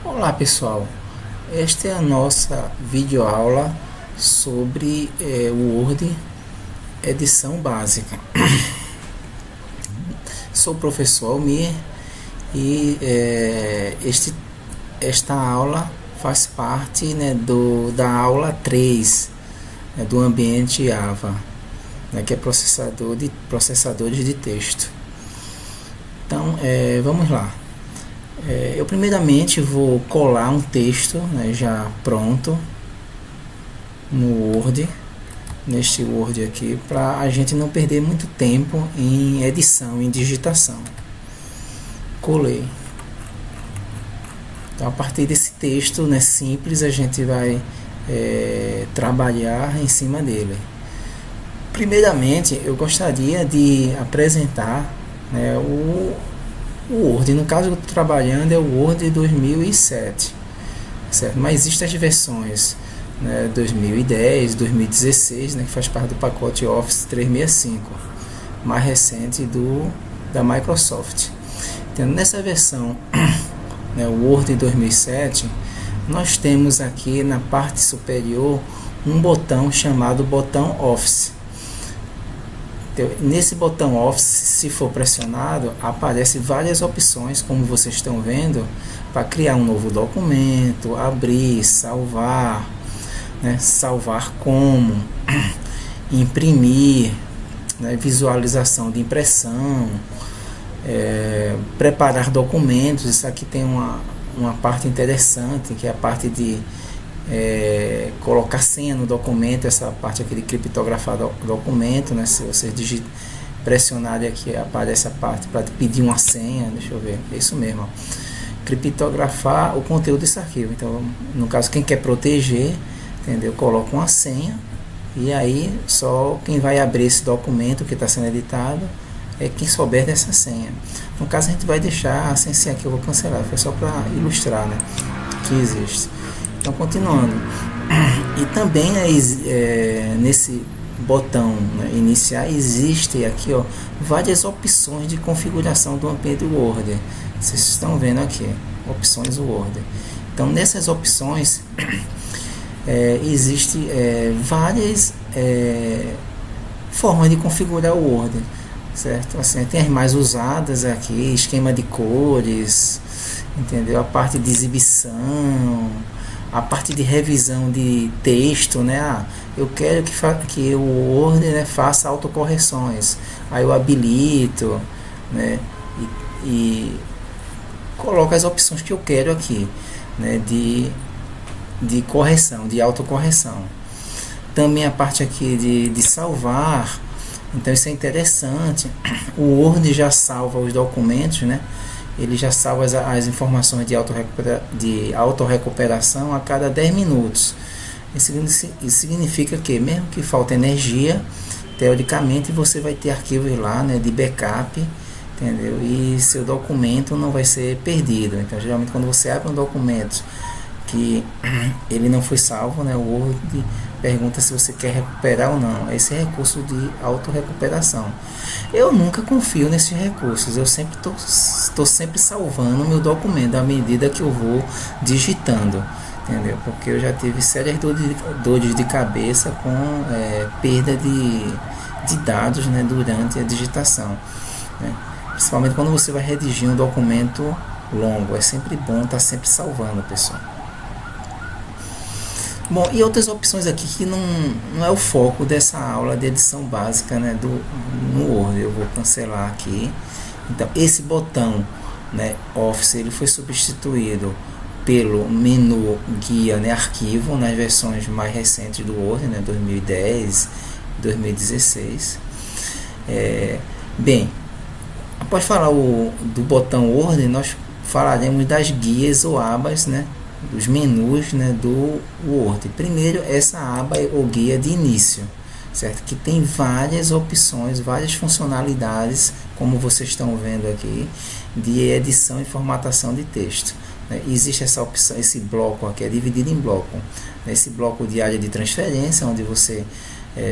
Olá pessoal, esta é a nossa videoaula sobre o Word edição básica. Sou o professor Almir e esta aula faz parte, né, da aula 3, né, do ambiente Java, né, que é processadores de texto. Então vamos lá. Eu primeiramente vou colar um texto, né, já pronto no Word, neste Word aqui, para a gente não perder muito tempo em edição, em digitação. Colei. Então, a partir desse texto, né, simples, a gente vai trabalhar em cima dele. Primeiramente, eu gostaria de apresentar, né, o Word. No caso que eu estou trabalhando é o Word 2007, certo? Mas existem as versões, né, 2010, 2016, né, que faz parte do pacote Office 365, mais recente da Microsoft. Então, nessa versão, né, o Word 2007, nós temos aqui na parte superior um botão chamado botão Office. Nesse botão Office, se for pressionado, aparecem várias opções, como vocês estão vendo, para criar um novo documento, abrir, salvar, né, salvar como, imprimir, né, visualização de impressão, preparar documentos. Isso aqui tem uma parte interessante, que é a parte de colocar senha no documento. Essa parte aqui de criptografar documento, né? Se vocês pressionarem aqui, aparece a parte para pedir uma senha. Deixa eu ver, é isso mesmo, ó. Criptografar o conteúdo desse arquivo. Então, no caso, quem quer proteger, entendeu, coloca uma senha, e aí só quem vai abrir esse documento que está sendo editado é quem souber dessa senha. No caso, a gente vai deixar sem senha aqui. Eu vou cancelar, foi só para ilustrar, né, que existe. Então, continuando, e também nesse botão, né, iniciar, existe aqui, ó, várias opções de configuração do ambiente Word. Vocês estão vendo aqui, opções Word. Então, nessas opções existem várias formas de configurar o Word, certo? Assim, tem as mais usadas aqui, esquema de cores, entendeu? A parte de exibição, a parte de revisão de texto, né? Eu quero que o Word, né, faça autocorreções. Aí eu habilito, né, e coloco as opções que eu quero aqui, né, de correção, de autocorreção. Também a parte aqui de salvar. Então isso é interessante. O Word já salva os documentos, né? Ele já salva as informações de autorrecuperação a cada 10 minutos. Isso significa que, mesmo que falte energia, teoricamente você vai ter arquivos lá, né, de backup, entendeu? E seu documento não vai ser perdido. Então, geralmente, quando você abre um documento que ele não foi salvo, né, o Word pergunta se você quer recuperar ou não. Esse é recurso de autorrecuperação. Eu nunca confio nesses recursos. Eu sempre estou sempre salvando o meu documento à medida que eu vou digitando, entendeu? Porque eu já tive sérias dores de cabeça com perda de dados, né, durante a digitação, né? Principalmente quando você vai redigir um documento longo. É sempre bom estar sempre salvando, pessoal. Bom, e outras opções aqui que não é o foco dessa aula de edição básica, né, no Word. Eu vou cancelar aqui. Então, esse botão, né, Office, ele foi substituído pelo menu guia, né, arquivo, nas versões mais recentes do Word, né, 2010, 2016. Bem, após falar do botão Word, nós falaremos das guias ou abas, né, dos menus, né, do Word. Primeiro, essa aba é o guia de início, certo? Que tem várias opções, várias funcionalidades, como vocês estão vendo aqui, de edição e formatação de texto, né? Existe essa opção, esse bloco aqui é dividido em bloco. Esse bloco de área de transferência, onde você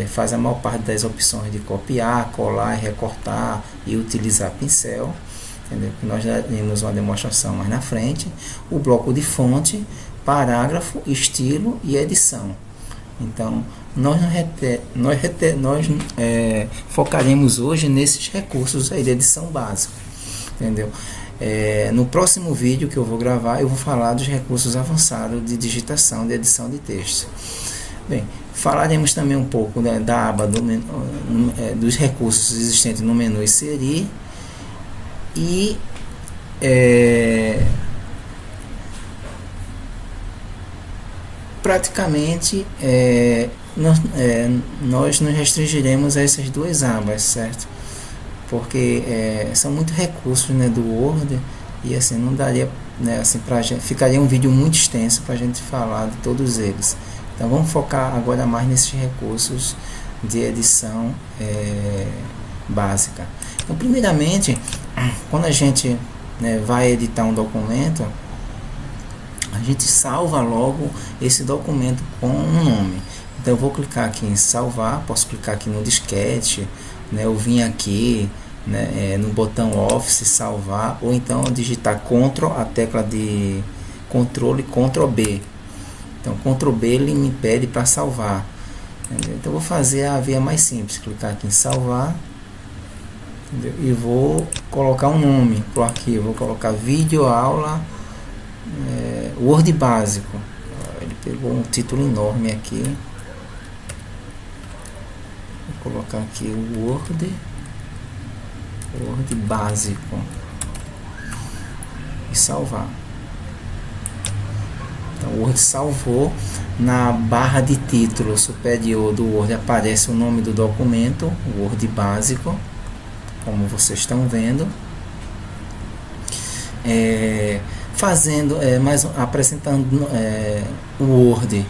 faz a maior parte das opções de copiar, colar, recortar e utilizar pincel. entendeu? Que nós daremos uma demonstração mais na frente. O bloco de fonte, parágrafo, estilo e edição. Então, nós focaremos hoje nesses recursos aí de edição básica, entendeu? No próximo vídeo que eu vou gravar, eu vou falar dos recursos avançados de digitação, de edição de texto. Bem, falaremos também um pouco, né, da aba dos recursos existentes no menu inserir e praticamente nós nos restringiremos a essas duas abas, certo? Porque são muitos recursos, né, do Word, e assim não daria, né, assim, ficaria um vídeo muito extenso para a gente falar de todos eles. Então vamos focar agora mais nesses recursos de edição básica. Então, primeiramente, quando a gente, né, vai editar um documento, a gente salva logo esse documento com um nome. Então eu vou clicar aqui em salvar, posso clicar aqui no disquete, né, eu vim aqui, né, no botão Office salvar, ou então digitar Ctrl, a tecla de controle, Ctrl B. Então Ctrl B ele me pede para salvar, entendeu? Então eu vou fazer a via mais simples, clicar aqui em salvar, entendeu? E vou colocar um nome para o arquivo, vou colocar vídeo aula Word básico. Ele pegou um título enorme aqui, vou colocar aqui o Word básico e salvar. Então o Word salvou. Na barra de título superior do Word aparece o nome do documento, Word básico, como vocês estão vendo. Apresentando o Word.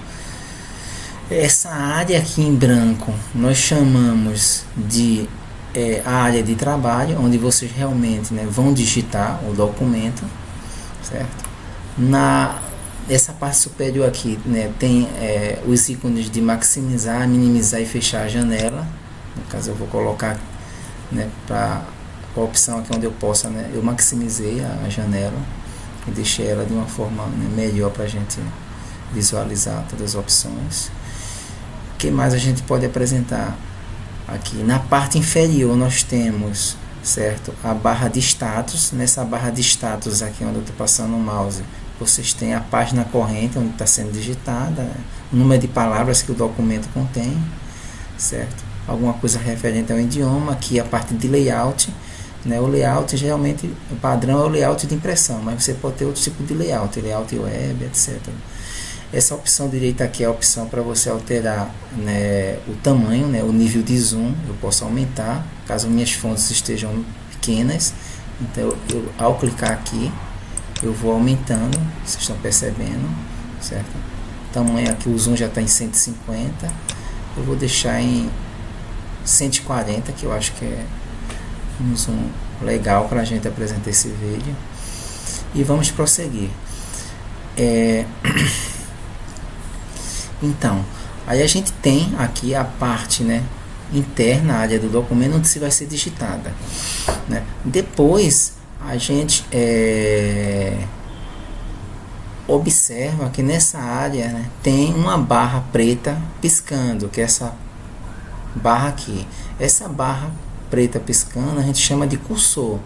Essa área aqui em branco nós chamamos de a área de trabalho, onde vocês realmente, né, vão digitar o documento, certo? Essa parte superior aqui, né, tem os ícones de maximizar, minimizar e fechar a janela. No caso eu vou colocar, né, para a opção aqui onde eu possa, né, eu maximizei a janela e deixei ela de uma forma, né, melhor para a gente visualizar todas as opções. O que mais a gente pode apresentar? Aqui na parte inferior nós temos, certo, a barra de status. Nessa barra de status aqui onde eu estou passando o mouse, vocês têm a página corrente onde está sendo digitada, o número de palavras que o documento contém, certo? Alguma coisa referente ao idioma. Aqui a parte de layout, né? O layout geralmente, o padrão é o layout de impressão, mas você pode ter outro tipo de layout web, etc. Essa opção direita aqui é a opção para você alterar, né, o tamanho, né, o nível de zoom. Eu posso aumentar caso minhas fontes estejam pequenas. Então ao clicar aqui eu vou aumentando, vocês estão percebendo, certo? O tamanho aqui, o zoom já está em 150, eu vou deixar em 140, que eu acho que é um zoom legal para a gente apresentar esse vídeo. E vamos prosseguir. Então, aí a gente tem aqui a parte, né, interna, a área do documento onde se vai ser digitada, né? Depois a gente observa que nessa área, né, tem uma barra preta piscando, que é essa barra aqui. Essa barra preta piscando a gente chama de cursor.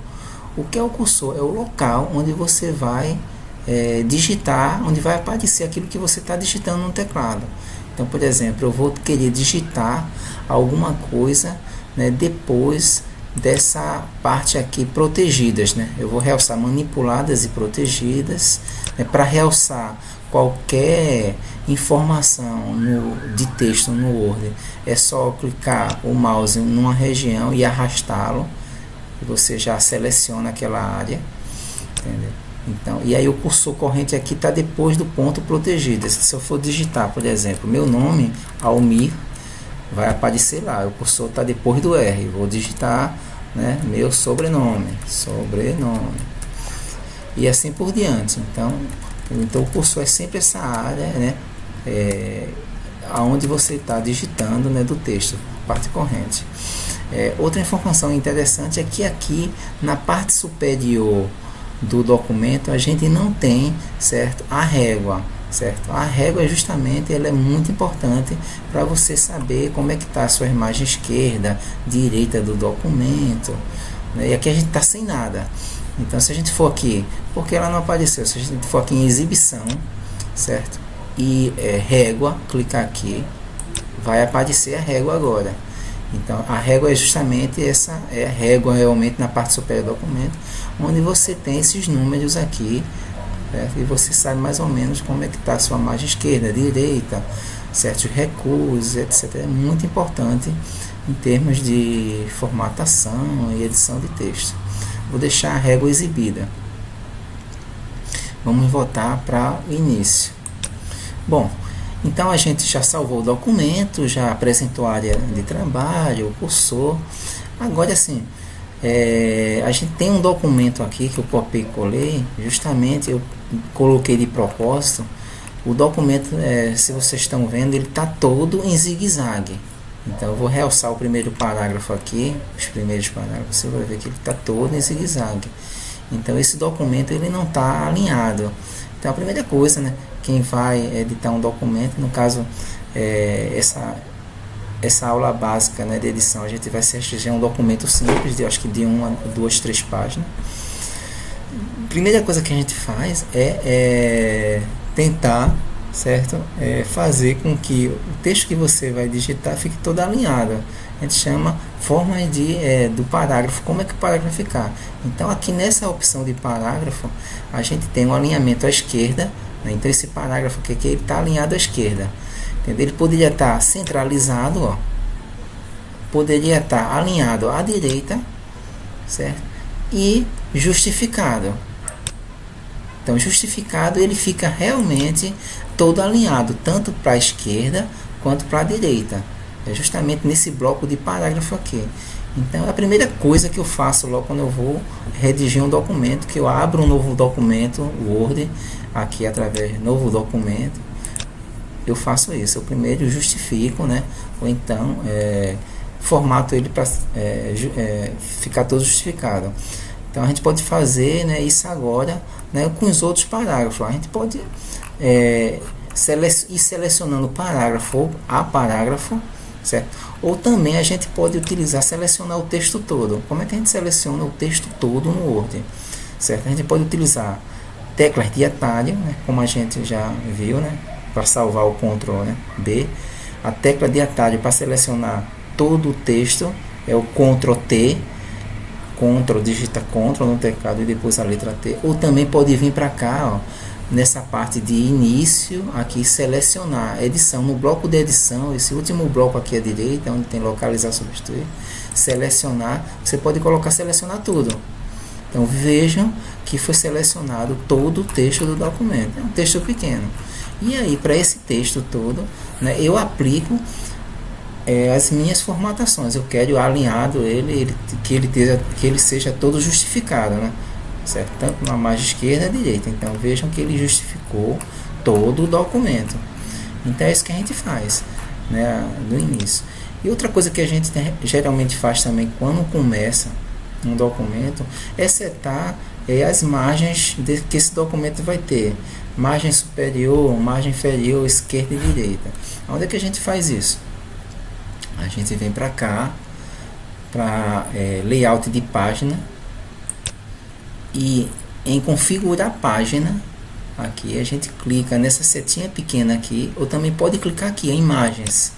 O que é o cursor? É o local onde você vai digitar, onde vai aparecer aquilo que você está digitando no teclado. Então, por exemplo, eu vou querer digitar alguma coisa, né, depois dessa parte aqui, protegidas, né? Eu vou realçar manipuladas e protegidas, né, para realçar qualquer informação de texto no Word. É só clicar o mouse numa região e arrastá-lo, e você já seleciona aquela área, entendeu? Então, e aí o cursor corrente aqui está depois do ponto protegido. Se eu for digitar, por exemplo, meu nome, Almir, vai aparecer lá, o cursor está depois do R. Vou digitar, né, meu sobrenome, e assim por diante. Então o cursor é sempre essa área, né, aonde você está digitando, né, do texto, parte corrente. Outra informação interessante é que aqui na parte superior do documento a gente não tem, certo, a régua, certo? A régua justamente ela é muito importante para você saber como é que está a sua imagem esquerda, direita do documento, né? E aqui a gente está sem nada. Então se a gente for aqui, porque ela não apareceu, se a gente for aqui em exibição, certo? E régua, clicar aqui, vai aparecer a régua agora. Então a régua é justamente essa, é a régua realmente na parte superior do documento, onde você tem esses números aqui, certo? E você sabe mais ou menos como é que está a sua margem esquerda, direita, certos recursos, etc. É muito importante em termos de formatação e edição de texto. Vou deixar a régua exibida. Vamos voltar para o início. Bom, então a gente já salvou o documento, já apresentou a área de trabalho, o cursor. Agora assim, a gente tem um documento aqui que eu copiei e colei, justamente eu coloquei de propósito. O documento, se vocês estão vendo, ele está todo em zigue-zague. Então eu vou realçar o primeiro parágrafo aqui, os primeiros parágrafos, você vai ver que ele está todo em zigue-zague. Então esse documento ele não está alinhado. Então a primeira coisa, né, quem vai editar um documento, no caso essa aula básica, né, de edição, a gente vai assistir um documento simples, acho que de 1 a 2, 3 páginas. Primeira coisa que a gente faz é tentar, certo? Fazer com que o texto que você vai digitar fique todo alinhado. A gente chama forma do parágrafo, como é que o parágrafo vai ficar. Então aqui nessa opção de parágrafo, a gente tem um alinhamento à esquerda, né? Então esse parágrafo aqui ele está alinhado à esquerda. Entendeu? Ele poderia estar centralizado, ó. Poderia estar alinhado à direita, certo? E justificado. Então justificado ele fica realmente todo alinhado, tanto para a esquerda quanto para a direita. É justamente nesse bloco de parágrafo aqui. Então a primeira coisa que eu faço logo quando eu vou redigir um documento, que eu abro um novo documento, Word, aqui através de novo documento, eu faço isso. Eu primeiro justifico, né? Ou então formato ele para ficar todo justificado. Então a gente pode fazer, né, isso agora, né, com os outros parágrafos. A gente pode ir selecionando parágrafo a parágrafo, certo? Ou também a gente pode selecionar o texto todo. Como é que a gente seleciona o texto todo no Word? Certo? A gente pode utilizar teclas de atalho, né, como a gente já viu, né, para salvar o Ctrl, né, B. A tecla de atalho para selecionar todo o texto é o Ctrl T. Digita Ctrl no teclado e depois a letra T. Ou também pode vir para cá, ó, nessa parte de início, aqui selecionar edição. No bloco de edição, esse último bloco aqui à direita, onde tem localizar, substituir, selecionar, você pode colocar selecionar tudo. Então vejam que foi selecionado todo o texto do documento. É um texto pequeno. E aí para esse texto todo, né, eu aplico as minhas formatações. Eu quero alinhado que ele seja todo justificado, né? Certo? Tanto na margem esquerda e direita. Então vejam que ele justificou todo o documento. Então é isso que a gente faz, né, no início. E outra coisa que a gente geralmente faz também quando começa um documento é setar as margens que esse documento vai ter. Margem superior, margem inferior, esquerda e direita. Onde é que a gente faz isso? A gente vem para cá, para layout de página, e em configurar página, aqui a gente clica nessa setinha pequena aqui, ou também pode clicar aqui em imagens,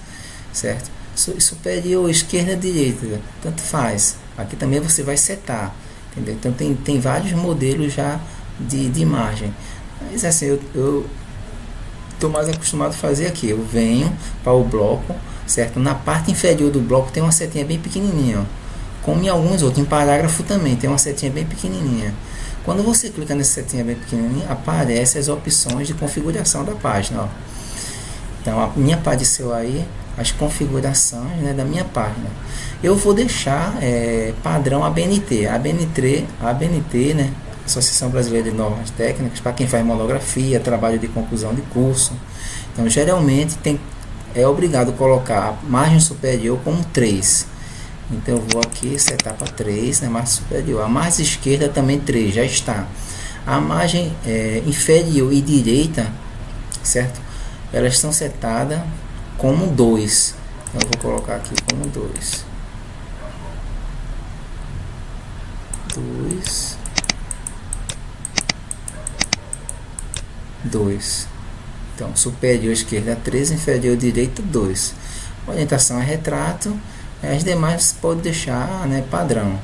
certo? Superior, esquerda, direita, tanto faz. Aqui também você vai setar, entendeu? Então tem vários modelos já de imagem. Mas assim, eu estou mais acostumado a fazer aqui. Eu venho para o bloco, certo? Na parte inferior do bloco tem uma setinha bem pequenininha, ó. Como em alguns outros, em parágrafo também tem uma setinha bem pequenininha. Quando você clica nessa setinha bem pequenininha, aparecem as opções de configuração da página, ó. Então a minha apareceu aí as configurações, né, da minha página. Eu vou deixar padrão ABNT, né, Associação Brasileira de Normas Técnicas, para quem faz monografia, trabalho de conclusão de curso. Então geralmente é obrigado a colocar a margem superior como 3. Então eu vou aqui setar para 3, né, margem superior. A margem esquerda também 3, já está. A margem inferior e direita, certo? Elas estão setadas como 2. Então eu vou colocar aqui como 2. 2. Então, superior esquerda 3, inferior direita 2. Orientação é retrato. As demais pode deixar, né, padrão.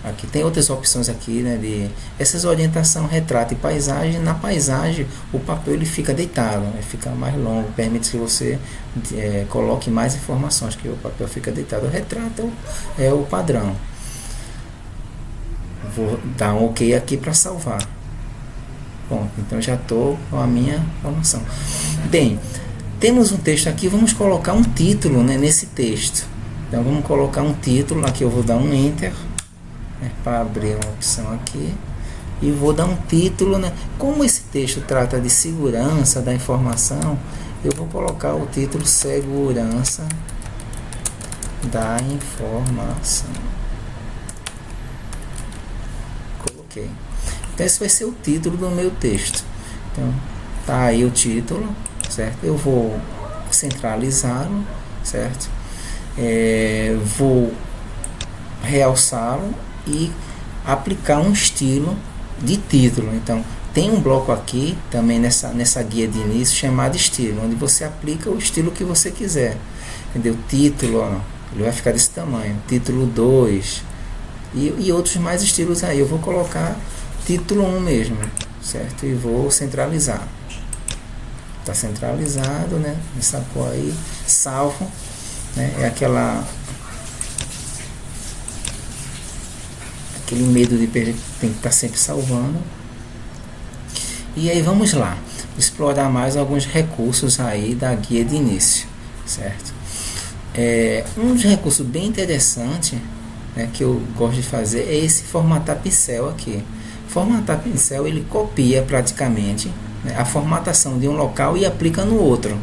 Aqui tem outras opções aqui, né, de essas orientação retrato e paisagem. Na paisagem o papel ele fica deitado, ele fica mais longo, permite que você coloque mais informações, que o papel fica deitado. O retrato é o padrão. Vou dar um OK aqui para salvar. Bom, então já estou com a minha informação. Bem, temos um texto aqui, vamos colocar um título, né, nesse texto. Então vamos colocar um título, aqui eu vou dar um Enter, né, para abrir uma opção aqui. E vou dar um título, né? Como esse texto trata de segurança da informação, eu vou colocar o título Segurança da Informação. Coloquei. Então esse vai ser o título do meu texto. Então tá aí o título, certo? Eu vou centralizá-lo, certo? Vou realçá-lo e aplicar um estilo de título. Então tem um bloco aqui também nessa guia de início chamado estilo, onde você aplica o estilo que você quiser, entendeu? Título, ó, ele vai ficar desse tamanho, título 2 e outros mais estilos aí. Eu vou colocar título 1 mesmo, certo? E vou centralizar. Está centralizado, né? Essa cor aí, salvo, né? É aquele medo de perder, tem que estar sempre salvando. E aí vamos lá, explorar mais alguns recursos aí da guia de início, certo? Um dos recursos bem interessante, né, que eu gosto de fazer é esse formatar pincel aqui. Formatar pincel, ele copia praticamente, né, a formatação de um local e aplica no outro.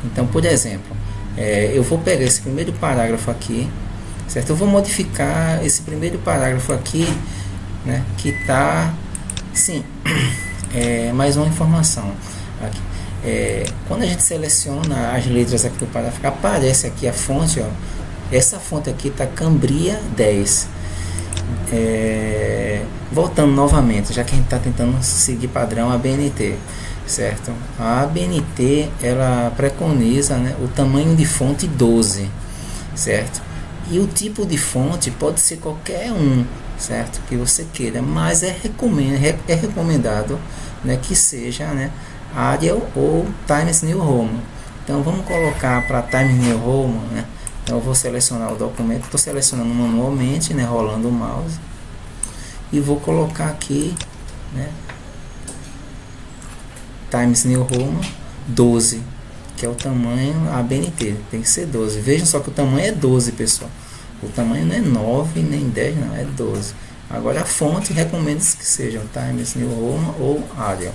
Então, por exemplo, eu vou pegar esse primeiro parágrafo aqui, certo? Eu vou modificar esse primeiro parágrafo aqui, né, que está, sim, mais uma informação aqui. Quando a gente seleciona as letras aqui do parágrafo, aparece aqui a fonte, ó. Essa fonte aqui está Cambria 10. Voltando novamente, já que a gente está tentando seguir padrão ABNT, certo? A ABNT ela preconiza, né, o tamanho de fonte 12, certo? E o tipo de fonte pode ser qualquer um, certo? Que você queira, mas é recomendado, né, que seja, né, Arial ou Times New Roman. Então vamos colocar para Times New Roman, né? Então eu vou selecionar o documento, estou selecionando manualmente, né, rolando o mouse, e vou colocar aqui, né, Times New Roman 12, que é o tamanho ABNT, tem que ser 12. Vejam só que o tamanho é 12, pessoal. O tamanho não é 9 nem 10, não, é 12. Agora a fonte recomenda-se que sejam Times New Roman ou Arial.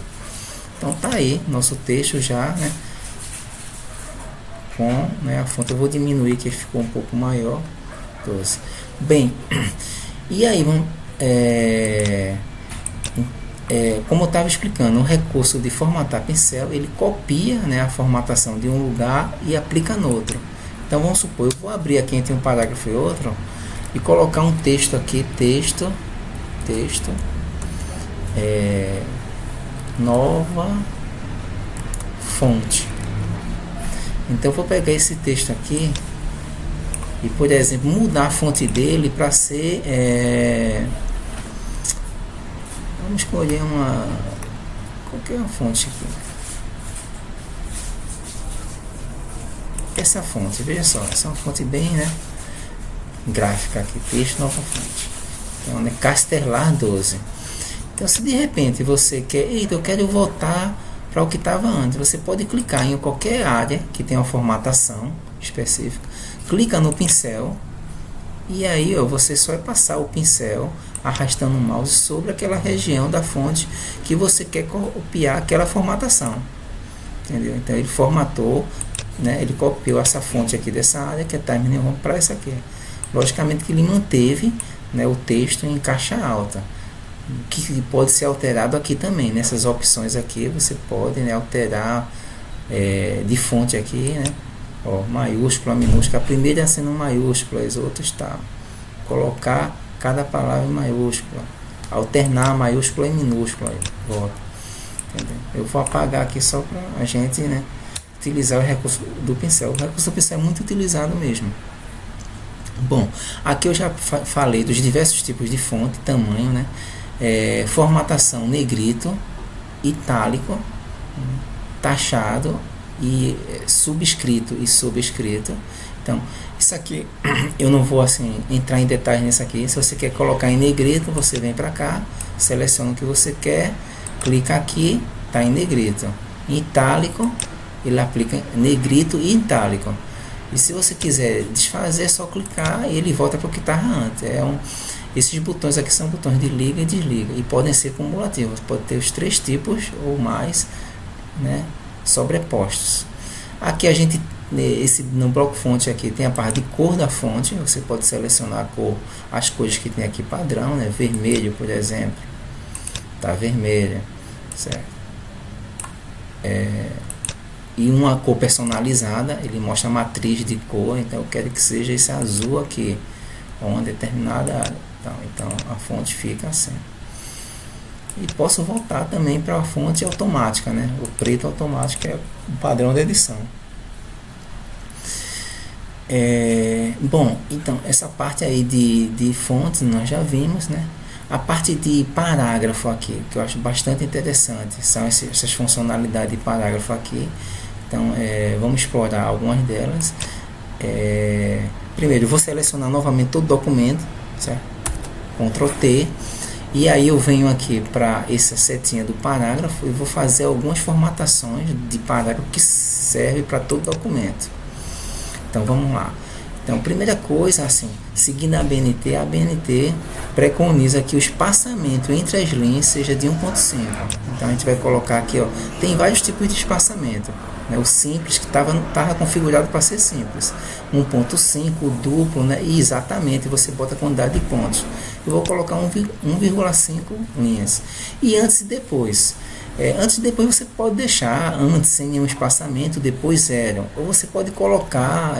Então tá aí nosso texto já, né, com, né, a fonte. Eu vou diminuir que ficou um pouco maior, 12. Bem, e aí vamos, como eu estava explicando, o recurso de formatar pincel, ele copia, né, a formatação de um lugar e aplica no outro. Então vamos supor, eu vou abrir aqui entre um parágrafo e outro e colocar um texto aqui, texto, nova fonte. Então eu vou pegar esse texto aqui e, por exemplo, mudar a fonte dele para ser, vamos escolher qualquer fonte aqui. Essa fonte, veja só, essa é uma fonte bem, né, gráfica aqui, texto, nova fonte. Então, né, Castelar 12. Então, se de repente você quer, eu quero voltar para o que estava antes, você pode clicar em qualquer área que tenha uma formatação específica, clica no pincel e aí, ó, você só vai passar o pincel arrastando o mouse sobre aquela região da fonte que você quer copiar aquela formatação, entendeu? Então ele formatou, né, ele copiou essa fonte aqui dessa área que é Times New Roman para essa aqui. Logicamente que ele manteve, né, o texto em caixa alta, que pode ser alterado aqui também. Nessas opções aqui você pode, né, alterar de fonte aqui, né? Ó, maiúscula, minúscula, a primeira sendo maiúscula, as outras tá. Colocar cada palavra em maiúscula, alternar maiúscula e minúscula aí, volta. Entendeu? Eu vou apagar aqui só para a gente, né, utilizar o recurso do pincel. O recurso do pincel é muito utilizado mesmo. Bom, aqui eu já falei dos diversos tipos de fonte, tamanho, né? Formatação negrito, itálico, taxado e subscrito e subscrito. Então, isso aqui eu não vou assim entrar em detalhes nisso aqui. Se você quer colocar em negrito, você vem para cá, seleciona o que você quer, clica aqui, tá em negrito. Em itálico, ele aplica negrito e itálico. E se você quiser desfazer, é só clicar e ele volta para o que estava antes. Esses botões aqui são botões de liga e desliga e podem ser cumulativos. Pode ter os 3 tipos ou mais, né, sobrepostos. Aqui a gente, no bloco fonte aqui, tem a parte de cor da fonte. Você pode selecionar a cor, as cores que tem aqui padrão, né, vermelho, por exemplo. Tá vermelha, certo? E uma cor personalizada, ele mostra a matriz de cor. Então eu quero que seja esse azul aqui, uma determinada área. Então a fonte fica assim. E posso voltar também para a fonte automática, né? O preto automático é o padrão da edição. Bom, então essa parte aí de fontes nós já vimos, né? A parte de parágrafo aqui, que eu acho bastante interessante, são essas funcionalidades de parágrafo aqui. Então vamos explorar algumas delas. Primeiro eu vou selecionar novamente todo o documento, certo? Ctrl T, e aí eu venho aqui para essa setinha do parágrafo e vou fazer algumas formatações de parágrafo que serve para todo documento. Então vamos lá. Então, primeira coisa, assim, seguindo a ABNT preconiza que o espaçamento entre as linhas seja de 1.5. Então a gente vai colocar aqui, ó, tem vários tipos de espaçamento, né? O simples, que estava configurado para ser simples, 1.5, o duplo, né? E exatamente você bota a quantidade de pontos. Eu vou colocar 1,5 linhas. E antes e depois. Antes e depois você pode deixar antes sem nenhum espaçamento, depois 0. Ou você pode colocar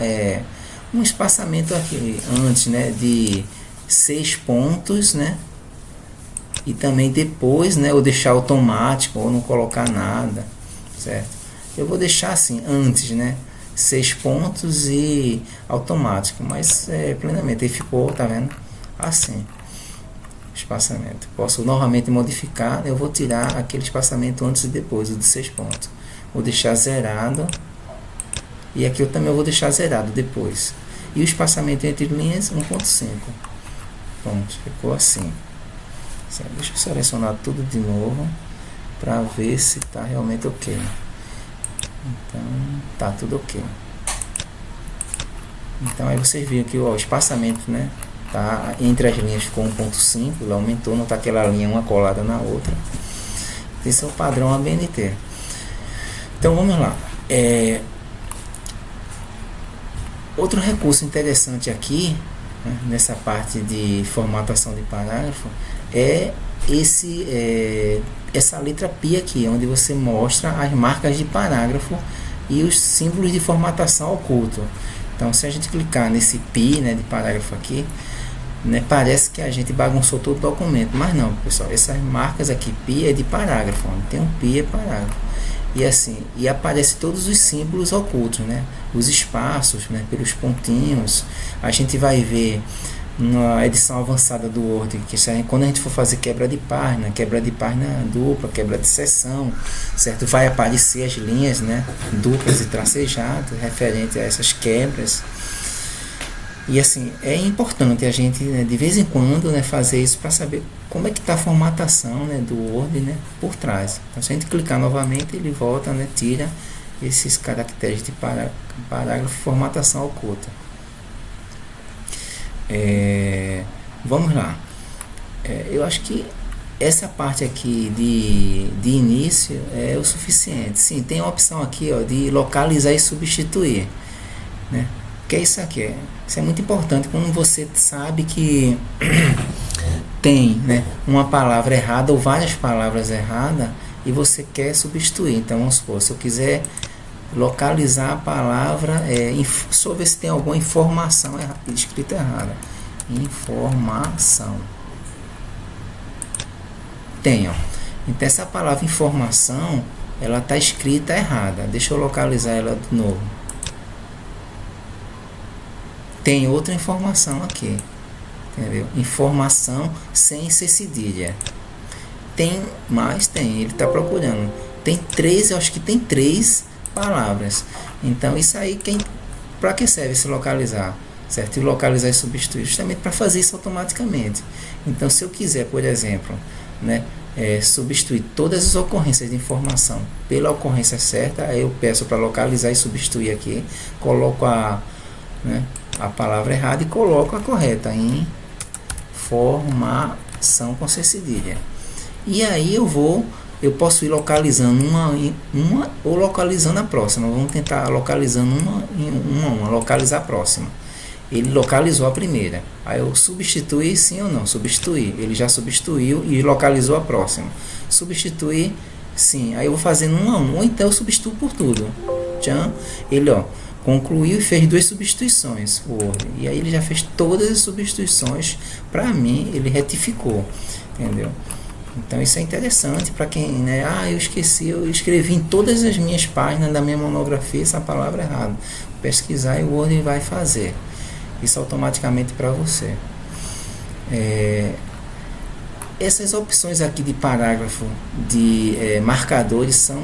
um espaçamento aqui antes, né, de 6 pontos, né, e também depois, né, ou deixar automático ou não colocar nada, certo? Eu vou deixar assim antes, né, 6 pontos e automático, mas plenamente aí ficou, tá vendo, assim, espaçamento. Posso novamente modificar. Eu vou tirar aquele espaçamento antes e depois, o de 6 pontos, vou deixar zerado. E aqui eu também vou deixar zerado depois. E o espaçamento entre linhas 1.5. Pronto, ficou assim. Deixa eu selecionar tudo de novo para ver se está realmente ok. Então tá tudo ok. Então aí vocês viram que o espaçamento, né, tá entre as linhas ficou 1.5, ele aumentou, não está aquela linha uma colada na outra. Esse é o padrão ABNT. Então vamos lá. Outro recurso interessante aqui, né, nessa parte de formatação de parágrafo, é essa letra Pi aqui, onde você mostra as marcas de parágrafo e os símbolos de formatação oculto. Então, se a gente clicar nesse Pi, né, de parágrafo aqui, né, parece que a gente bagunçou todo o documento, mas não, pessoal. Essas marcas aqui, Pi, é de parágrafo, onde tem um Pi é parágrafo. E assim, e aparece todos os símbolos ocultos, né? Os espaços, né? Pelos pontinhos. A gente vai ver na edição avançada do Word, que quando a gente for fazer quebra de página dupla, quebra de seção, certo? Vai aparecer as linhas, né, duplas e tracejadas referente a essas quebras. E assim, é importante a gente, né, de vez em quando, né, fazer isso para saber como é que está a formatação, né, do Word, né, por trás. Então, se a gente clicar novamente, ele volta, né, tira esses caracteres de parágrafo, formatação oculta. Vamos lá. Eu acho que essa parte aqui de início é o suficiente. Sim, tem a opção aqui, ó, de localizar e substituir, né? que é isso aqui? Isso é muito importante quando você sabe que tem, né, uma palavra errada ou várias palavras erradas e você quer substituir. Então vamos supor, se eu quiser localizar a palavra, deixa eu ver se tem alguma informação escrita errada. Informação. Tem, ó. Então essa palavra informação, ela está escrita errada. Deixa eu localizar ela de novo. Tem outra informação aqui, entendeu? Informação sem ser cedilha. Tem mais? Tem, ele está procurando. Tem 3, eu acho que tem 3 palavras. Então isso aí, para que serve se localizar? Certo? E localizar e substituir justamente para fazer isso automaticamente. Então se eu quiser, por exemplo, né, substituir todas as ocorrências de informação pela ocorrência certa, aí eu peço para localizar e substituir aqui, coloco a palavra errada e coloco a correta, informação com C cedilha. E aí eu posso ir localizando uma ou localizando a próxima. Vamos tentar localizando uma, localizar a próxima. Ele localizou a primeira. Aí eu substituir, sim ou não? Substituir. Ele já substituiu e localizou a próxima. Substituir, sim. Aí eu vou fazendo um a um, ou então eu substituo por tudo. Tchan. Ele, concluiu e fez 2 substituições. E aí ele já fez todas as substituições. Para mim, ele retificou. Entendeu? Então isso é interessante para quem, né? Eu esqueci, eu escrevi em todas as minhas páginas da minha monografia essa palavra errada. Pesquisar e o Word vai fazer isso automaticamente para você. Essas opções aqui de parágrafo, de marcadores, são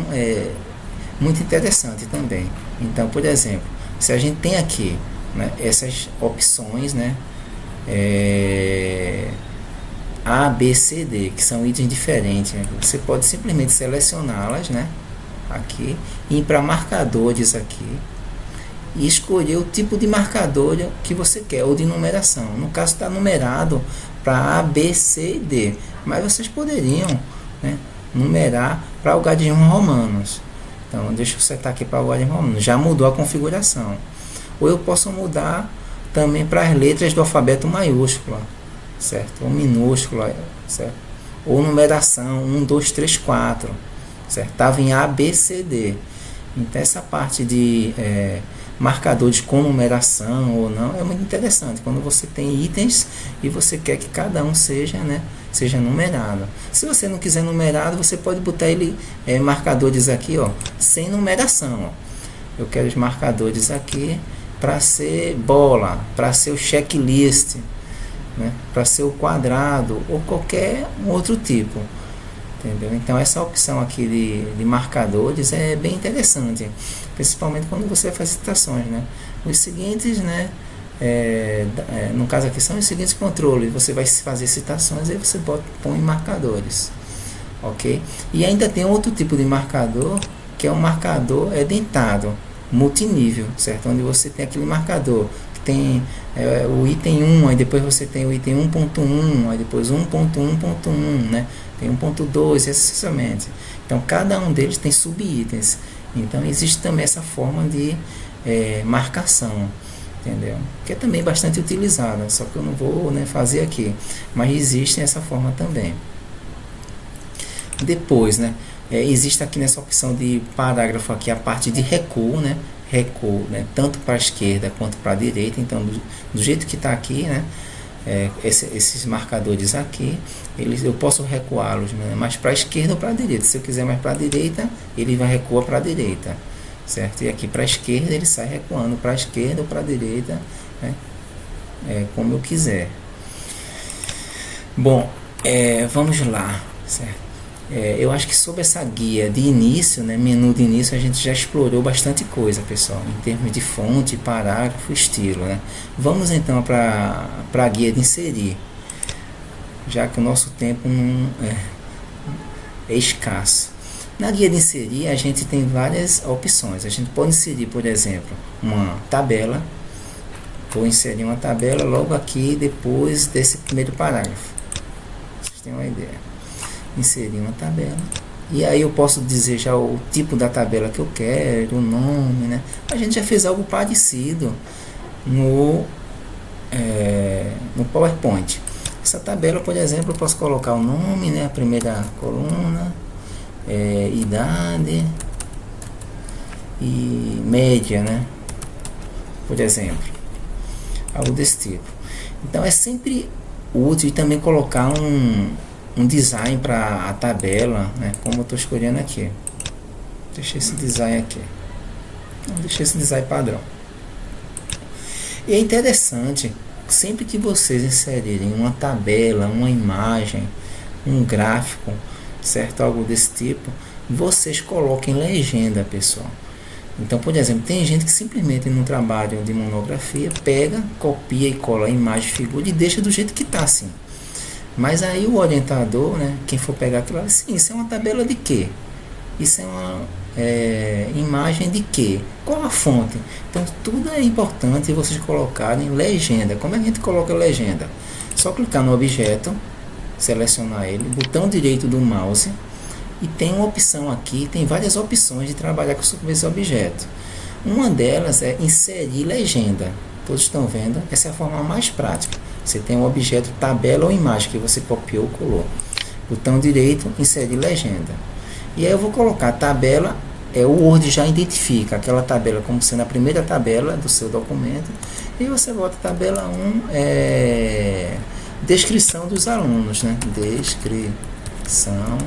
muito interessantes também. Então, por exemplo, se a gente tem aqui, né, essas opções, né, A, B, C, D, que são itens diferentes, né, você pode simplesmente selecioná-las, né, aqui, e ir para marcadores aqui e escolher o tipo de marcador que você quer, ou de numeração. No caso está numerado para A, B, C e D, mas vocês poderiam, né, numerar para algarismos romanos. Então deixa eu setar aqui para algarismos romanos, já mudou a configuração. Ou eu posso mudar também para as letras do alfabeto maiúsculo, certo? Ou minúsculo, certo? Ou numeração 1, 2, 3, 4, certo? Estava em A, B, C, D. Então essa parte de marcadores com numeração ou não é muito interessante quando você tem itens e você quer que cada um seja, né, seja numerado. Se você não quiser numerado, você pode botar ele marcadores aqui, sem numeração. Eu quero os marcadores aqui para ser bola, para ser o checklist, né, para ser o quadrado ou qualquer outro tipo. Entendeu? Então essa opção aqui de marcadores é bem interessante, principalmente quando você faz citações, né? Os seguintes, né, no caso aqui são os seguintes controles, você vai fazer citações e você põe marcadores, ok? E ainda tem outro tipo de marcador, que é um marcador dentado, multinível, certo? Onde você tem aquele marcador que tem o item 1, aí depois você tem o item 1.1, aí depois 1.1.1, né? Tem 1.2 e assim. Então cada um deles tem subitens. Então existe também essa forma de marcação, entendeu? Que é também bastante utilizada, só que eu não vou, né, fazer aqui, mas existe essa forma também. Depois, né, existe aqui nessa opção de parágrafo aqui a parte de recuo, né? Recuo, né, tanto para a esquerda quanto para a direita. Então do jeito que está aqui, né, esses marcadores aqui, eu posso recuá-los, né, mais para a esquerda ou para a direita. Se eu quiser mais para a direita, ele vai recuar para a direita, certo? E aqui para a esquerda ele sai recuando para a esquerda ou para a direita, né, como eu quiser. Bom, vamos lá, certo? Eu acho que sobre essa guia de início, né, menu de início, a gente já explorou bastante coisa, pessoal, em termos de fonte, parágrafo, estilo, né? Vamos então para a guia de inserir, já que o nosso tempo não é escasso. Na guia de inserir, a gente tem várias opções. A gente pode inserir, por exemplo, uma tabela. Vou inserir uma tabela logo aqui depois desse primeiro parágrafo. Vocês têm uma ideia. Inserir uma tabela, e aí eu posso dizer já o tipo da tabela que eu quero, o nome, né? A gente já fez algo parecido no, no PowerPoint. Essa tabela, por exemplo, eu posso colocar o nome, né, a primeira coluna, idade e média, né, por exemplo, algo desse tipo. Então é sempre útil também colocar um design para a tabela, né, como eu estou escolhendo aqui. Deixei esse design aqui, deixei esse design padrão. E é interessante, sempre que vocês inserirem uma tabela, uma imagem, um gráfico, certo? Algo desse tipo, vocês coloquem legenda, pessoal. Então, por exemplo, tem gente que simplesmente no trabalho de monografia pega, copia e cola a imagem, figura e deixa do jeito que está assim. Mas aí o orientador, né, quem for pegar aquilo, assim, isso é uma tabela de quê? Isso é uma imagem de quê? Qual a fonte? Então tudo é importante vocês colocarem legenda. Como é que a gente coloca legenda? Só clicar no objeto, selecionar ele, botão direito do mouse e tem uma opção aqui, tem várias opções de trabalhar com esse objeto. Uma delas é inserir legenda. Todos estão vendo? Essa é a forma mais prática. Você tem um objeto, tabela ou imagem que você copiou ou colou. Botão direito, inserir legenda. E aí eu vou colocar a tabela, o Word já identifica aquela tabela como sendo a primeira tabela do seu documento. E você bota tabela 1, descrição dos alunos, né? Descrição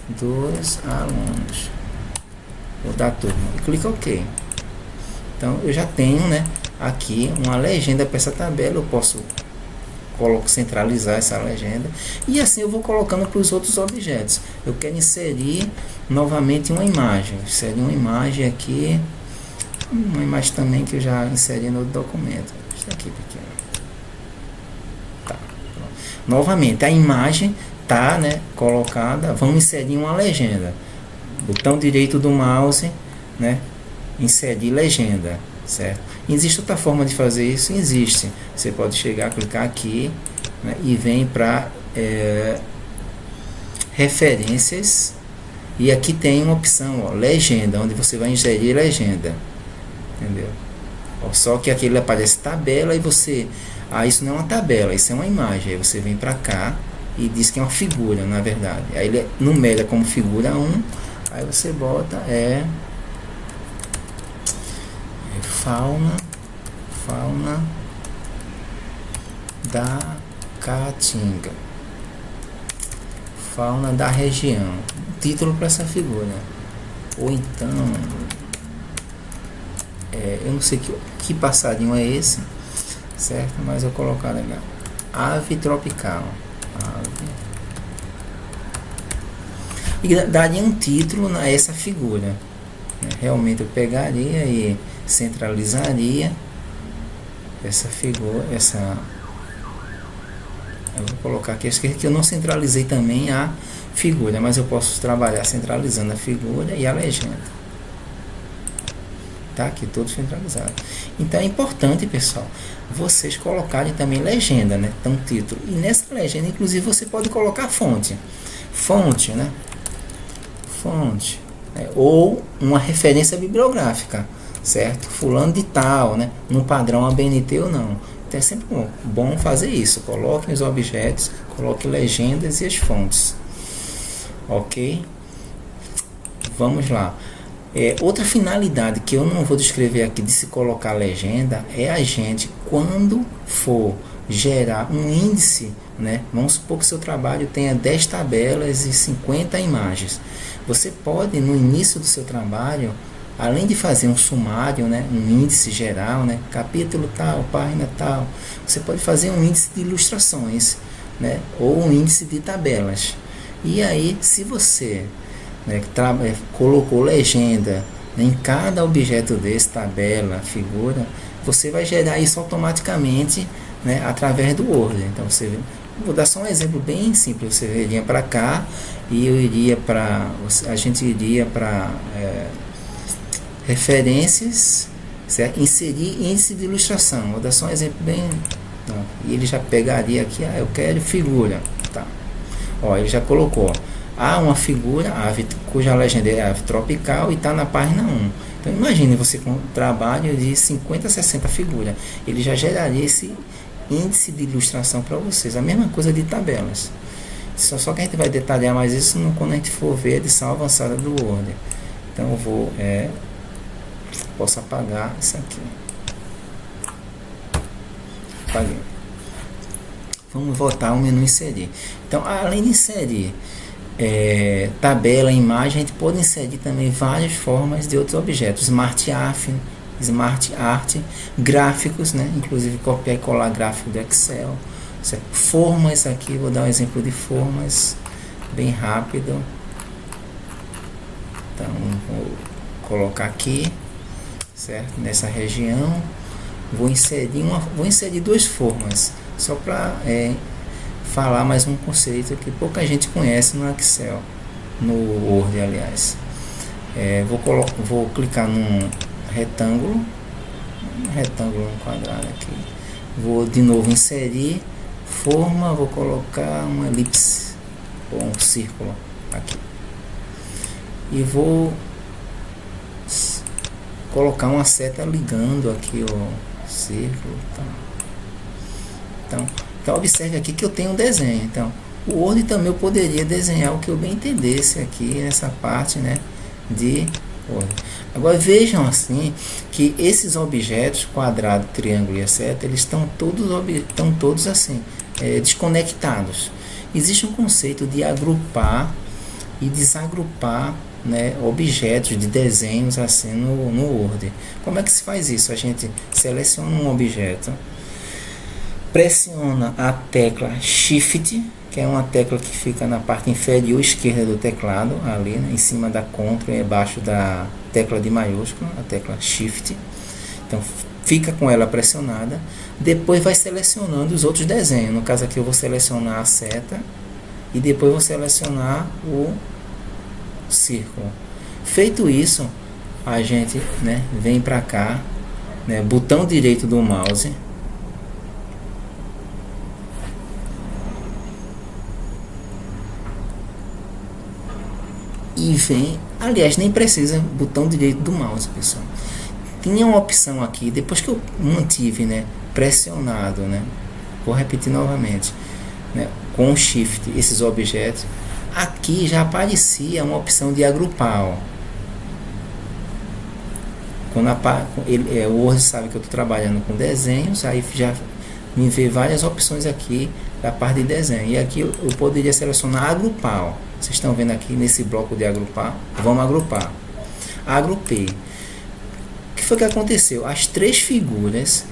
dos alunos. Ou da turma. E clica OK. Então eu já tenho, né, aqui uma legenda para essa tabela. Eu posso centralizar essa legenda e assim eu vou colocando para os outros objetos. Eu quero inserir novamente uma imagem, inserir uma imagem aqui, uma imagem também que eu já inseri no documento. Está aqui pequeno. Tá. Novamente a imagem tá, né, colocada. Vamos inserir uma legenda. Botão direito do mouse, né, inserir legenda, certo? Existe outra forma de fazer isso? Existe. Você pode chegar, clicar aqui, né, e vem para referências e aqui tem uma opção, ó, legenda, onde você vai inserir legenda, entendeu? Ó, só que aqui ele aparece tabela e você, isso não é uma tabela, isso é uma imagem. Aí você vem para cá e diz que é uma figura, na verdade. Aí ele numera como figura 1, aí você bota fauna da Caatinga, fauna da região, título para essa figura. Ou então eu não sei que passarinho é esse, certo? Mas eu colocar legal, ave tropical, e daria um título a essa figura. Realmente eu pegaria e centralizaria essa figura, eu vou colocar aqui, acho que eu não centralizei também a figura, mas eu posso trabalhar centralizando a figura e a legenda. Tá aqui tudo centralizado. Então é importante, pessoal, vocês colocarem também legenda, né? Então título. E nessa legenda, inclusive, você pode colocar fonte, né? Fonte, né? Ou uma referência bibliográfica, certo? Fulano de tal, né? No padrão ABNT ou não. Então é sempre bom fazer isso. Coloquem os objetos, coloquem legendas e as fontes. Ok? Vamos lá. Outra finalidade que eu não vou descrever aqui de se colocar legenda é a gente, quando for gerar um índice, né? Vamos supor que seu trabalho tenha 10 tabelas e 50 imagens. Você pode, no início do seu trabalho, além de fazer um sumário, né, um índice geral, né, capítulo tal, página tal, você pode fazer um índice de ilustrações, né, ou um índice de tabelas. E aí, se você, né, colocou legenda, né, em cada objeto desse, tabela, figura, você vai gerar isso automaticamente, né, através do Word. Então, vou dar só um exemplo bem simples. Você iria para cá e a gente iria para referências, certo? Inserir índice de ilustração. Vou dar só um exemplo bem. E ele já pegaria aqui, eu quero figura, tá? Ó, ele já colocou há uma figura, ave, cuja legenda é ave tropical e está na página 1. Então imagine você com um trabalho de 50, 60 figuras. Ele já geraria esse índice de ilustração para vocês. A mesma coisa de tabelas. Só que a gente vai detalhar mais isso quando a gente for ver a edição avançada do Word. Então eu vou, posso apagar isso aqui. Apaguei. Vamos voltar ao menu inserir. Então, além de inserir tabela, imagem, a gente pode inserir também várias formas de outros objetos. Smart Art, gráficos, né? Inclusive copiar e colar gráfico do Excel. Certo? Formas aqui, vou dar um exemplo de formas bem rápido. Então, vou colocar aqui, certo? Nessa região, vou inserir duas formas, só para falar mais um conceito que pouca gente conhece no Excel, no Word, aliás. Vou clicar num retângulo, um quadrado aqui. Vou de novo inserir forma, vou colocar uma elipse ou um círculo aqui. E vou colocar uma seta ligando aqui o círculo. Então observe aqui que eu tenho um desenho. Então o Word também eu poderia desenhar o que eu bem entendesse aqui nessa parte, né, de Word. Agora vejam assim que esses objetos, quadrado, triângulo e etc, eles estão todos assim, desconectados. Existe um conceito de agrupar e desagrupar, né, objetos de desenhos assim no Word. Como é que se faz isso? A gente seleciona um objeto, pressiona a tecla Shift, que é uma tecla que fica na parte inferior esquerda do teclado, ali, né, em cima da Ctrl e abaixo da tecla de maiúsculo, a tecla Shift. Então fica com ela pressionada, depois vai selecionando os outros desenhos. No caso aqui eu vou selecionar a seta e depois vou selecionar o círculo. Feito isso, a gente, né, vem para cá, né, botão direito do mouse, e vem, aliás, nem precisa botão direito do mouse, pessoal. Tinha uma opção aqui, depois que eu mantive, né, pressionado, né, vou repetir novamente, né, com o Shift, esses objetos, aqui já aparecia uma opção de agrupar, ó. Quando o Word sabe que eu estou trabalhando com desenhos, aí já me vê várias opções aqui da parte de desenho. E aqui eu poderia selecionar agrupar, ó. Vocês estão vendo aqui nesse bloco de agrupar? Vamos agrupar. Agrupei. O que foi que aconteceu? As três figuras,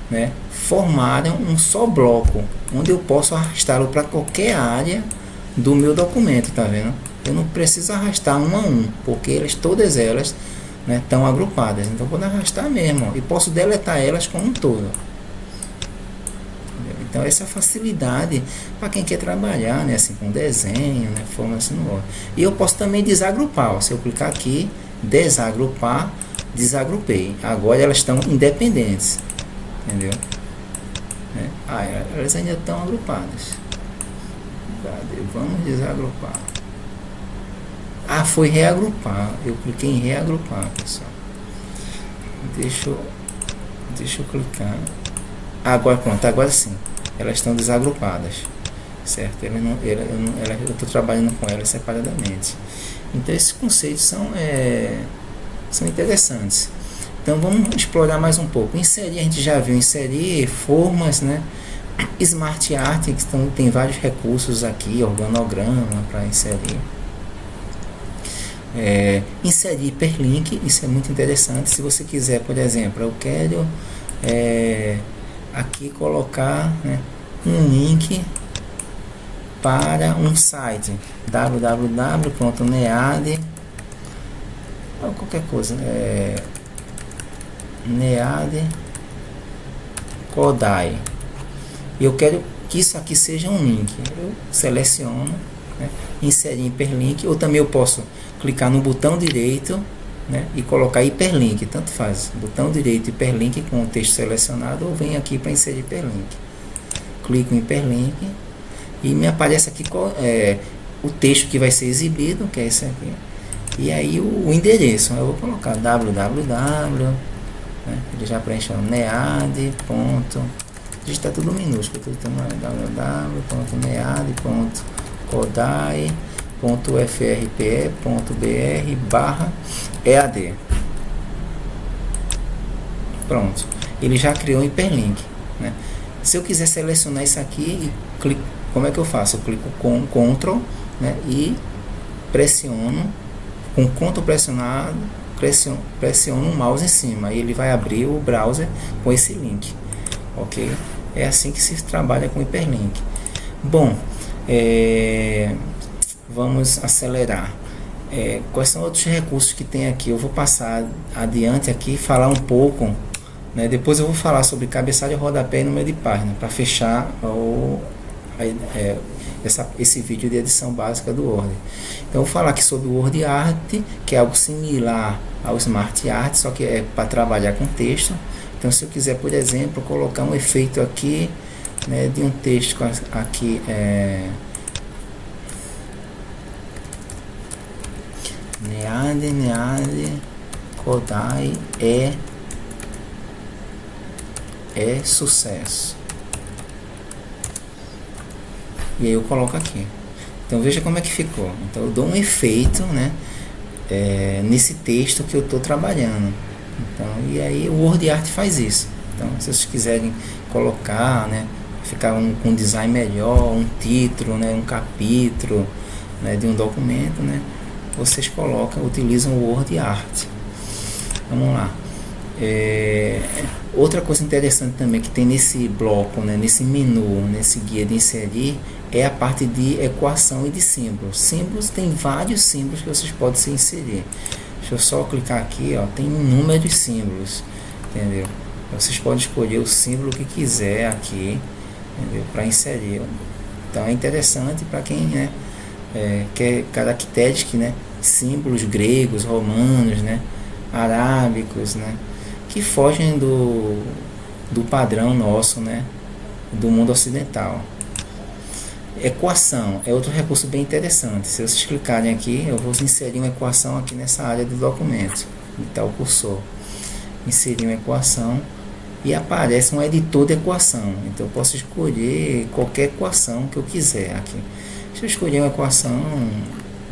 né, formaram um só bloco, onde eu posso arrastá-lo para qualquer área do meu documento, tá vendo? Eu não preciso arrastar um a um, porque todas elas, né, estão agrupadas. Então eu vou arrastar mesmo, ó, e posso deletar elas como um todo. Então essa é a facilidade para quem quer trabalhar, né, assim, com desenho, né, forma assim no Word. E eu posso também desagrupar, ó. Se eu clicar aqui, desagrupar, desagrupei. Agora elas estão independentes, entendeu? Elas ainda estão agrupadas. Cadê? Vamos desagrupar. Foi reagrupar. Eu cliquei em reagrupar, pessoal. Deixa eu clicar. Agora pronto, agora sim. Elas estão desagrupadas, certo? Eu estou trabalhando com elas separadamente. Então esses conceitos são interessantes. Então vamos explorar mais um pouco. Inserir, a gente já viu inserir formas, né? Smart Art, que tem vários recursos aqui, organograma para inserir. Inserir hiperlink, isso é muito interessante. Se você quiser, por exemplo, eu quero aqui colocar, né, um link para um site www.nead ou qualquer coisa, Nead Kodai. Eu quero que isso aqui seja um link. Eu seleciono, né, inserir hiperlink, ou também eu posso clicar no botão direito, né, e colocar hiperlink, tanto faz, botão direito, hiperlink com o texto selecionado, ou vem aqui para inserir hiperlink. Clico em hiperlink e me aparece aqui o texto que vai ser exibido, que é esse aqui, e aí o endereço. Eu vou colocar www, né? Ele já preencheu NEAD, ponto, digita tudo minúsculo, tudo www.nead.codai.frpe.br/EAD. Pronto, ele já criou um hiperlink, né? Se eu quiser selecionar isso aqui e clico, como é que eu faço? Eu clico com Ctrl, né, e pressiono, com Ctrl pressionado, pressiono o mouse em cima e ele vai abrir o browser com esse link, ok? É assim que se trabalha com hiperlink. Bom, vamos acelerar. Quais são outros recursos que tem aqui? Eu vou passar adiante aqui e falar um pouco, né? Depois eu vou falar sobre cabeçalho, rodapé e número de página para fechar esse vídeo de edição básica do Word. Então eu vou falar aqui sobre o Word Art, que é algo similar ao Smart Art, só que é para trabalhar com texto. Então se eu quiser, por exemplo, colocar um efeito aqui, né, de um texto aqui, NEAD Codai é sucesso. E aí eu coloco aqui. Então veja como é que ficou. Então eu dou um efeito, né, nesse texto que eu estou trabalhando. Então, e aí o Word Art faz isso. Então se vocês quiserem colocar, né, ficar com um design melhor, um título, né, um capítulo, né, de um documento, né, vocês utilizam o Word Art. Vamos lá. Outra coisa interessante também que tem nesse bloco, né, nesse menu, nesse guia de inserir, é a parte de equação e de símbolos. Símbolos, tem vários símbolos que vocês podem se inserir. Deixa eu só clicar aqui, ó, tem um número de símbolos, entendeu? Vocês podem escolher o símbolo que quiser aqui, entendeu? Para inserir. Então é interessante para quem, né, quer características, né, símbolos gregos, romanos, né, arábicos, né, que fogem do padrão nosso, né, do mundo ocidental. Equação é outro recurso bem interessante. Se vocês clicarem aqui, eu vou inserir uma equação aqui nessa área do documento, onde está o cursor. Inserir uma equação e aparece um editor de equação. Então eu posso escolher qualquer equação que eu quiser aqui. Deixa eu escolher uma equação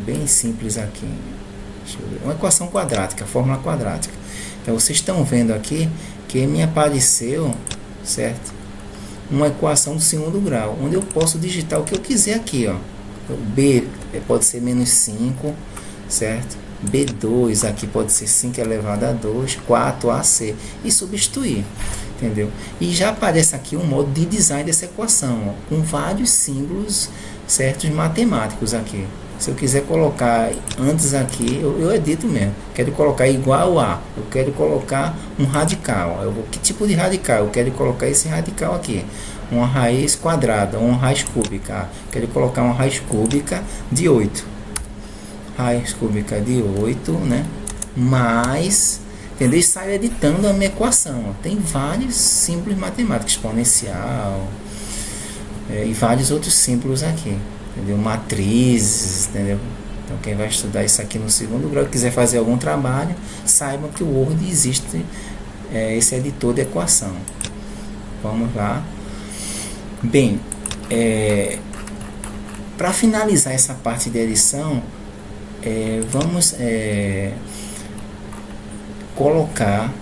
bem simples aqui. Uma equação quadrática, fórmula quadrática. Então vocês estão vendo aqui que me apareceu, certo, uma equação do segundo grau, onde eu posso digitar o que eu quiser aqui, ó. B pode ser menos 5, certo? B2 aqui pode ser 5 elevado a 2, 4AC, e substituir, entendeu? E já aparece aqui um modo de design dessa equação, ó, com vários símbolos certos matemáticos aqui. Se eu quiser colocar antes aqui, eu edito mesmo. Quero colocar igual a, eu quero colocar um radical. Que tipo de radical? Eu quero colocar esse radical aqui. Uma raiz quadrada, uma raiz cúbica. Quero colocar uma raiz cúbica de 8. Raiz cúbica de 8, né? Mais, entendeu? E saio editando a minha equação. Ó. Tem vários símbolos matemáticos, exponencial, e vários outros símbolos aqui. Entendeu? Matrizes, entendeu? Então quem vai estudar isso aqui no segundo grau, quiser fazer algum trabalho, saiba que o Word existe, esse editor de equação. Vamos lá. Bem, para finalizar essa parte de edição, vamos colocar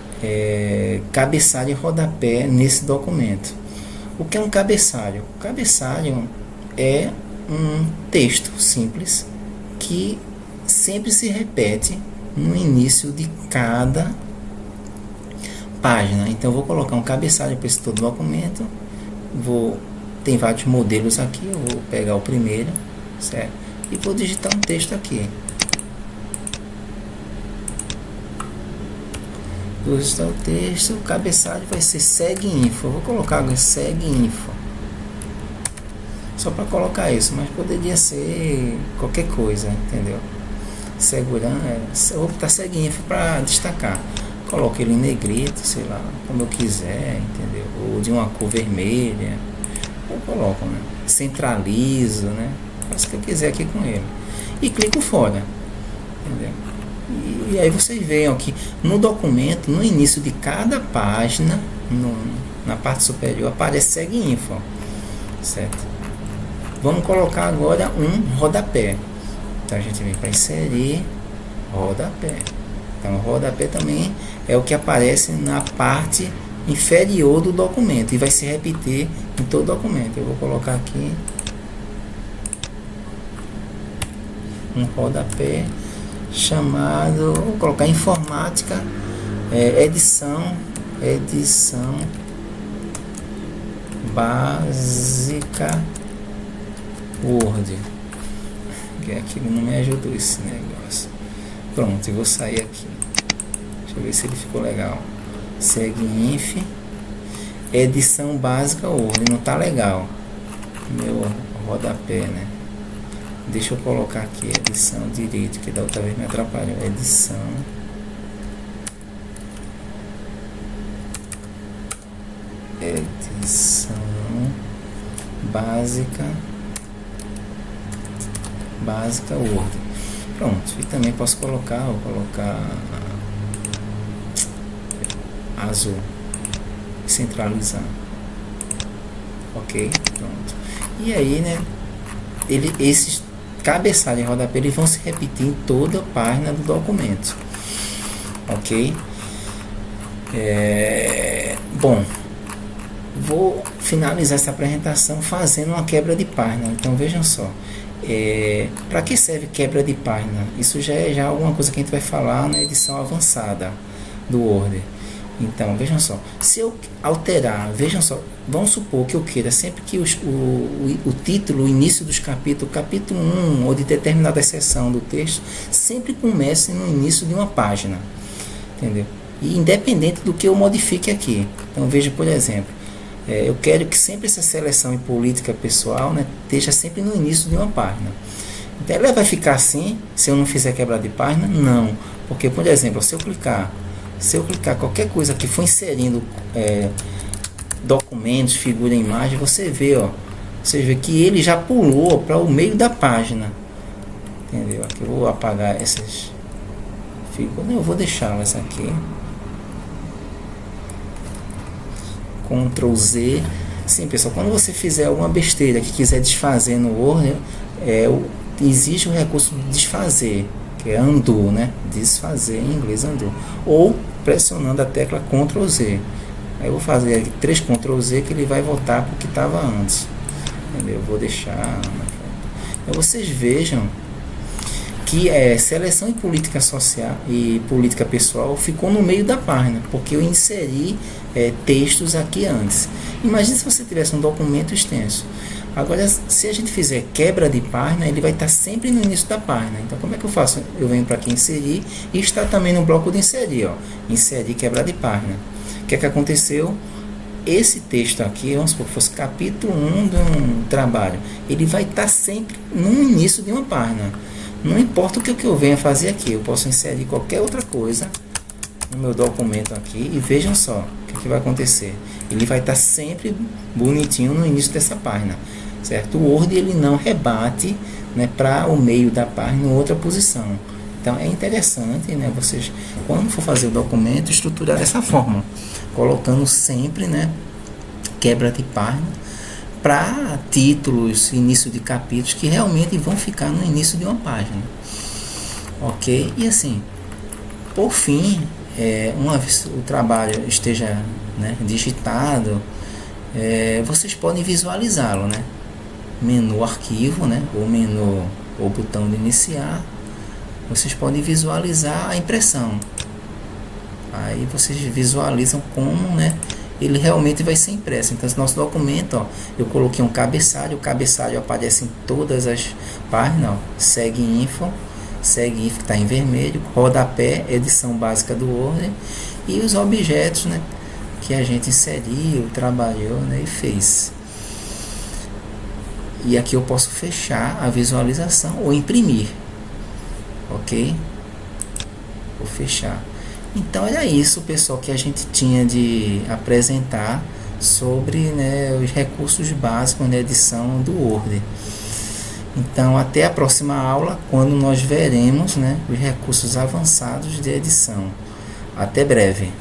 cabeçalho e rodapé nesse documento. O que é um cabeçalho? O cabeçalho é um texto simples que sempre se repete no início de cada página. Então eu vou colocar um cabeçalho para esse todo documento. Tem vários modelos aqui. Eu vou pegar o primeiro, certo? E vou digitar um texto aqui. Vou digitar o texto. O cabeçalho vai ser segue info. Eu vou colocar agora segue info. Só para colocar isso, mas poderia ser qualquer coisa, entendeu? Segurança, eu vou botar segue info para destacar. Coloco ele em negrito, sei lá, como eu quiser, entendeu? Ou de uma cor vermelha. Eu coloco, né? Centralizo, né? faço o que eu quiser aqui com ele. E clico fora. Entendeu? E aí vocês veem aqui no documento, no início de cada página, na parte superior, aparece segue info. Certo? Vamos colocar agora um rodapé. Então a gente vem para inserir rodapé. Então o rodapé também é o que aparece na parte inferior do documento e vai se repetir em todo o documento. Eu vou colocar aqui um rodapé chamado, vou colocar informática, edição básica Word, que aqui não me ajudou esse negócio. Pronto, eu vou sair aqui, deixa eu ver se ele ficou legal. Segue inf edição básica Word, não tá legal meu rodapé, né? Deixa eu colocar aqui edição direito, que da outra vez me atrapalhou. Edição básica Word. Pronto, e também posso colocar, vou colocar azul, centralizar. Ok, pronto. E aí, né, esses cabeçalhos de rodapé eles vão se repetir em toda a página do documento. Ok? Bom, vou finalizar essa apresentação fazendo uma quebra de página. Então vejam só, para que serve quebra de página? Isso já é alguma coisa que a gente vai falar na edição avançada do Word. Então vejam só, se eu alterar, vejam só, vamos supor que eu queira sempre que o título, o início dos capítulos, capítulo 1 ou de determinada seção do texto, sempre comece no início de uma página, entendeu? E independente do que eu modifique aqui. Então veja, por exemplo, eu quero que sempre essa seleção em política pessoal, né, esteja sempre no início de uma página. Então ela vai ficar assim se eu não fizer quebra de página? Não, porque, por exemplo, se eu clicar qualquer coisa que for inserindo documentos, figura, imagem, você vê que ele já pulou para o meio da página, entendeu? Aqui eu vou apagar essas figuras, eu vou deixá-las aqui, Ctrl Z. Sim, pessoal, quando você fizer alguma besteira que quiser desfazer no Word, existe o recurso de desfazer, que é undo, né? Desfazer em inglês, undo. Ou pressionando a tecla Ctrl Z. Aí eu vou fazer aqui 3 Ctrl Z que ele vai voltar para o que estava antes. Entendeu? Eu vou deixar. Então vocês vejam que seleção em política social e política pessoal ficou no meio da página, porque eu inseri textos aqui antes. Imagine se você tivesse um documento extenso. Agora, se a gente fizer quebra de página, ele vai estar sempre no início da página. Então, como é que eu faço? Eu venho para aqui inserir e está também no bloco de inserir, inserir quebra de página. O que é que aconteceu? Esse texto aqui, vamos supor que fosse capítulo 1 de um trabalho, ele vai estar sempre no início de uma página. Não importa o que eu venha fazer aqui, eu posso inserir qualquer outra coisa no meu documento aqui e vejam só o que vai acontecer. Ele vai estar sempre bonitinho no início dessa página, certo? O Word ele não rebate, né, para o meio da página em outra posição. Então é interessante, né, vocês quando for fazer o documento estruturar dessa forma, colocando sempre, né, quebra de página para títulos, início de capítulos que realmente vão ficar no início de uma página, ok? E assim, por fim, uma vez o trabalho esteja, né, digitado, vocês podem visualizá-lo, né? Menu arquivo, né? Ou menu ou botão de iniciar, vocês podem visualizar a impressão. Aí vocês visualizam como, né, ele realmente vai ser impresso. Então, esse nosso documento, eu coloquei um cabeçalho, o cabeçalho aparece em todas as páginas, segue info que está em vermelho, rodapé, edição básica do Word, e os objetos, né, que a gente inseriu, trabalhou, né, e fez. E aqui eu posso fechar a visualização ou imprimir, ok? Vou fechar. Então era isso, pessoal, que a gente tinha de apresentar sobre, né, os recursos básicos na edição do Word. Então, até a próxima aula, quando nós veremos, né, os recursos avançados de edição. Até breve.